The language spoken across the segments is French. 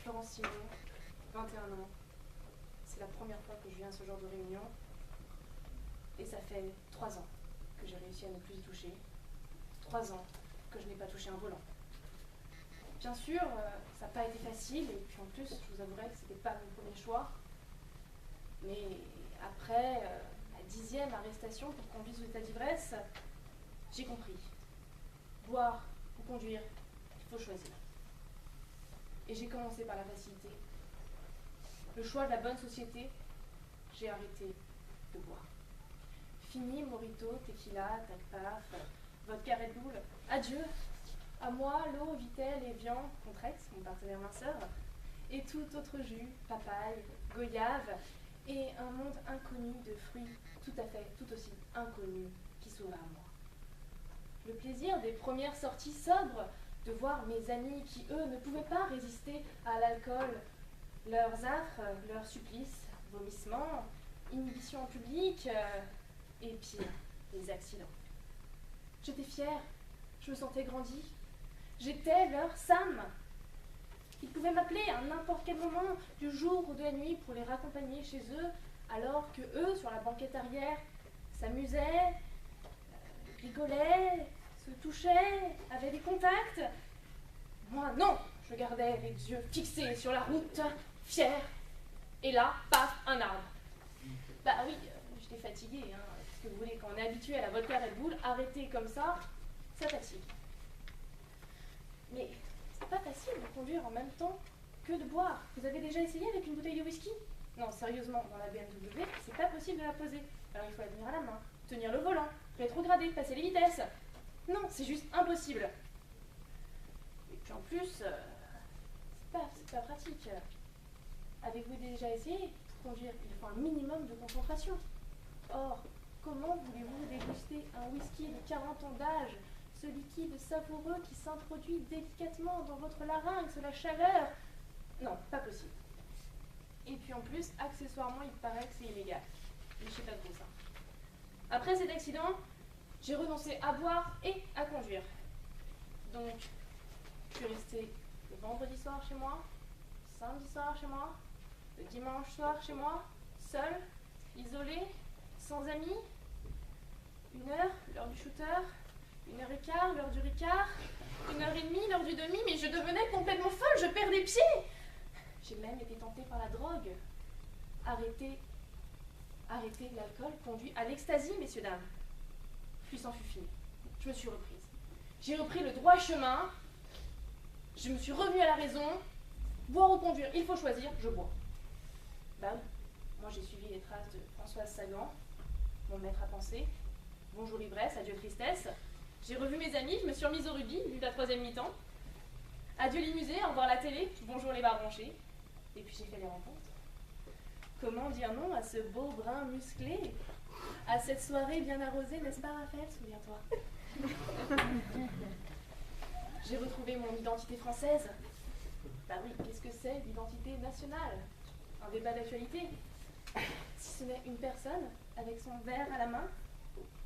Florence Simon, 21 ans. C'est la première fois que je viens à ce genre de réunion. Et ça fait 3 ans que j'ai réussi à ne plus y toucher. 3 ans que je n'ai pas touché un volant. Bien sûr, ça n'a pas été facile, et puis en plus, je vous avouerai que ce n'était pas mon premier choix. Mais après la 10e arrestation pour conduite sous état d'ivresse, j'ai compris. Boire ou conduire, il faut choisir. Et j'ai commencé par la facilité. Le choix de la bonne société, j'ai arrêté de boire. Fini Morito, tequila, tacpaf, vodka Red Bull. Adieu. À moi, l'eau, Vitel, Evian, Contrex, mon partenaire minceur, et tout autre jus, papaye, goyave, et un monde inconnu de fruits tout à fait, tout aussi inconnus qui s'ouvre à moi. Le plaisir des premières sorties sobres, de voir mes amis qui, eux, ne pouvaient pas résister à l'alcool, leurs affres, leurs supplices, vomissements, inhibition en public, et pire, les accidents. J'étais fière, je me sentais grandie. J'étais leur Sam. Ils pouvaient m'appeler à n'importe quel moment du jour ou de la nuit pour les raccompagner chez eux, alors que eux, sur la banquette arrière, s'amusaient, rigolaient, se touchaient, avaient des contacts. Moi, non, je gardais les yeux fixés sur la route, fière. Et là, paf, un arbre. Bah oui, j'étais fatiguée, hein. Qu'est-ce que vous voulez, quand on est habitué à la vodka Red Bull, arrêter comme ça fatigue. Mais c'est pas facile de conduire en même temps que de boire. Vous avez déjà essayé avec une bouteille de whisky? Non, sérieusement, dans la BMW, c'est pas possible de la poser. Alors il faut la tenir à la main, tenir le volant, rétrograder, passer les vitesses. Non, c'est juste impossible. Et puis en plus, c'est pas pratique. Avez-vous déjà essayé? Pour conduire, il faut un minimum de concentration. Or, comment voulez-vous déguster un whisky de 40 ans d'âge, ce liquide savoureux qui s'introduit délicatement dans votre larynx, la chaleur? Non, pas possible. Et puis en plus, accessoirement, il paraît que c'est illégal. Mais je sais pas trop ça. Après cet accident, j'ai renoncé à boire et à conduire. Donc, je suis restée le vendredi soir chez moi, samedi soir chez moi, le dimanche soir chez moi, seule, isolée, sans amis. 1 heure, l'heure du shooter, 1h15, l'heure du Ricard, 1h30, l'heure du demi, mais je devenais complètement folle, je perdais pied. J'ai même été tentée par la drogue. Arrêter l'alcool conduit à l'extasie, messieurs, dames. Puis s'en fut fini. Je me suis reprise. J'ai repris le droit chemin. Je me suis revenue à la raison. Boire ou conduire, il faut choisir, je bois. Bah oui, moi j'ai suivi les traces de Françoise Sagan, mon maître à penser. Bonjour ivresse, adieu tristesse. J'ai revu mes amis, je me suis remise au rugby, lu la 3e mi-temps. Adieu les musées, au revoir la télé, bonjour les bars branchés. Et puis j'ai fait les rencontres. Comment dire non à ce beau brun musclé? À cette soirée bien arrosée, n'est-ce pas Raphaël, souviens-toi? J'ai retrouvé mon identité française. Bah oui, qu'est-ce que c'est l'identité nationale? Un débat d'actualité. Si ce n'est une personne avec son verre à la main,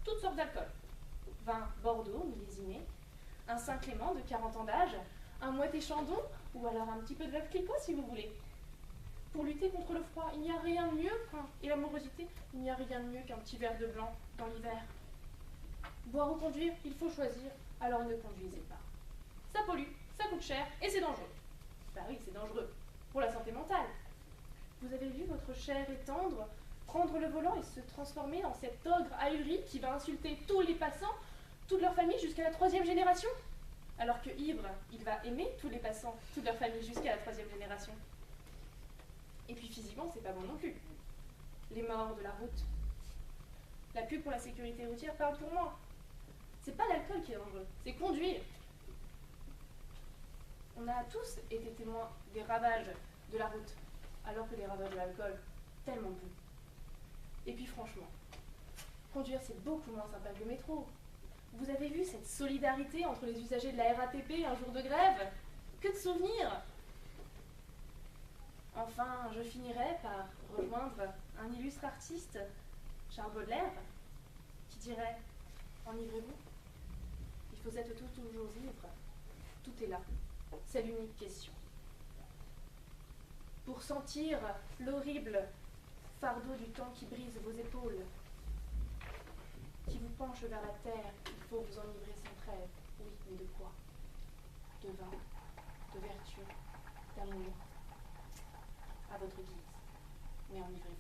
toutes sortes d'alcool. Vin Bordeaux, millésimé, un Saint-Clément de 40 ans d'âge, un Moët Chandon, ou alors un petit peu de Veuve Clicquot si vous voulez. Pour lutter contre le froid, il n'y a rien de mieux, et l'amorosité, il n'y a rien de mieux qu'un petit verre de blanc dans l'hiver. Boire ou conduire, il faut choisir, alors ne conduisez pas. Ça pollue, ça coûte cher, et c'est dangereux. Bah oui, c'est dangereux, pour la santé mentale. Vous avez vu votre chair et tendre prendre le volant et se transformer en cet ogre ahuri qui va insulter tous les passants, toute leur famille jusqu'à la 3e génération? Alors que ivre, il va aimer tous les passants, toute leur famille jusqu'à la 3e génération. Et puis physiquement, c'est pas bon non plus. Les morts de la route. La pub pour la sécurité routière parle pour moi. C'est pas l'alcool qui est dangereux, c'est conduire. On a tous été témoins des ravages de la route, alors que les ravages de l'alcool, tellement peu. Et puis franchement, conduire c'est beaucoup moins sympa que le métro. Vous avez vu cette solidarité entre les usagers de la RATP un jour de grève? Que de souvenirs! Enfin, je finirai par rejoindre un illustre artiste, Charles Baudelaire, qui dirait « Enivrez-vous? Il faut être toujours ivre. Tout est là. C'est l'unique question. » pour sentir l'horrible fardeau du temps qui brise vos épaules, qui vous penche vers la terre. Il faut vous enivrer sans trêve. Oui, mais de quoi? De vin, de vertu, d'amour, à votre guise. Mais enivrez-vous.